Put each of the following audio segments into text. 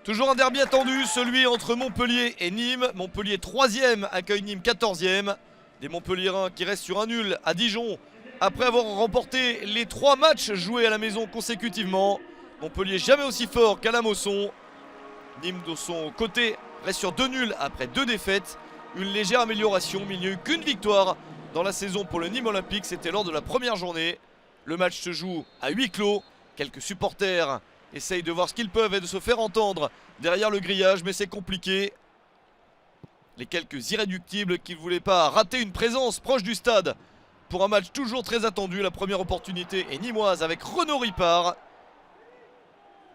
Toujours un derby attendu, celui entre Montpellier et Nîmes. Montpellier 3e accueille Nîmes 14e. Des Montpelliérains qui restent sur un nul à Dijon après avoir remporté les 3 matchs joués à la maison consécutivement. Montpellier jamais aussi fort qu'à la Mosson. Nîmes de son côté reste sur 2 nuls après 2 défaites. Une légère amélioration, mais il n'y a eu qu'une victoire dans la saison pour le Nîmes Olympique. C'était lors de la première journée. Le match se joue à huis clos. Quelques supporters essayent de voir ce qu'ils peuvent et de se faire entendre derrière le grillage, mais c'est compliqué. Les quelques irréductibles qui ne voulaient pas rater une présence proche du stade pour un match toujours très attendu. La première opportunité est nîmoise avec Renaud Ripard.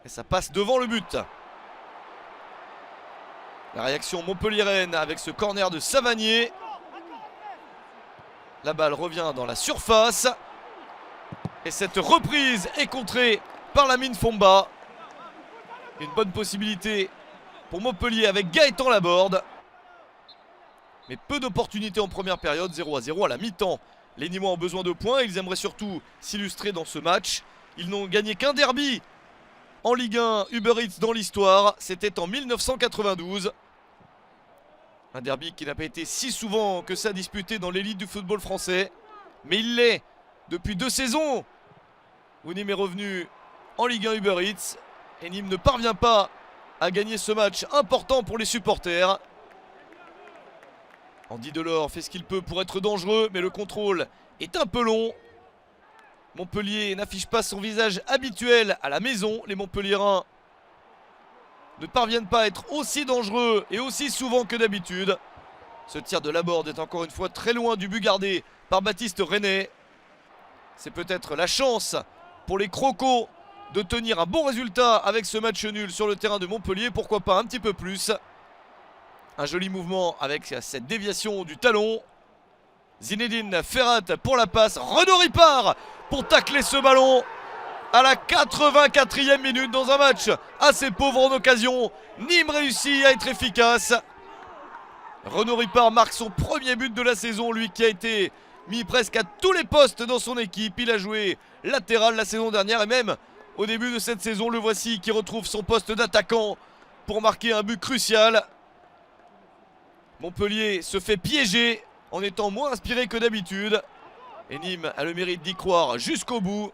Et ça passe devant le but. La réaction montpelliéraine avec ce corner de Savanier. La balle revient dans la surface. Et cette reprise est contrée par Lamine Fomba. Une bonne possibilité pour Montpellier avec Gaëtan Laborde. Mais peu d'opportunités en première période, 0-0 à la mi-temps. Les Nîmois ont besoin de points, ils aimeraient surtout s'illustrer dans ce match. Ils n'ont gagné qu'un derby en Ligue 1 Uber Eats dans l'histoire, c'était en 1992. Un derby qui n'a pas été si souvent que ça disputé dans l'élite du football français. Mais il l'est depuis 2 saisons où Nîmes est revenu en Ligue 1 Uber Eats. Et Nîmes ne parvient pas à gagner ce match important pour les supporters. Andy Delors fait ce qu'il peut pour être dangereux, mais le contrôle est un peu long. Montpellier n'affiche pas son visage habituel à la maison. Les Montpelliérains ne parviennent pas à être aussi dangereux et aussi souvent que d'habitude. Ce tir de Laborde est encore une fois très loin du but gardé par Baptiste René. C'est peut-être la chance pour les Crocos de tenir un bon résultat avec ce match nul sur le terrain de Montpellier. Pourquoi pas un petit peu plus. Un joli mouvement avec cette déviation du talon. Zinedine Ferrat pour la passe. Renaud Ripard pour tacler ce ballon à la 84e minute dans un match assez pauvre en occasion. Nîmes réussit à être efficace. Renaud Ripard marque son premier but de la saison. Lui qui a été mis presque à tous les postes dans son équipe. Il a joué latéral la saison dernière et même au début de cette saison. Le voici qui retrouve son poste d'attaquant pour marquer un but crucial. Montpellier se fait piéger en étant moins inspiré que d'habitude. Et Nîmes a le mérite d'y croire jusqu'au bout.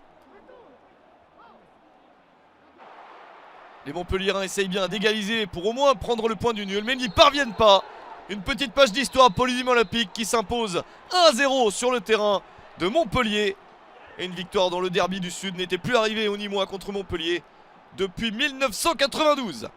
Les Montpelliérains essayent bien d'égaliser pour au moins prendre le point du nul, mais ils n'y parviennent pas. Une petite page d'histoire pour le Nîmes Olympique qui s'impose 1-0 sur le terrain de Montpellier. Et une victoire dans le derby du Sud n'était plus arrivée aux Nîmois contre Montpellier depuis 1992.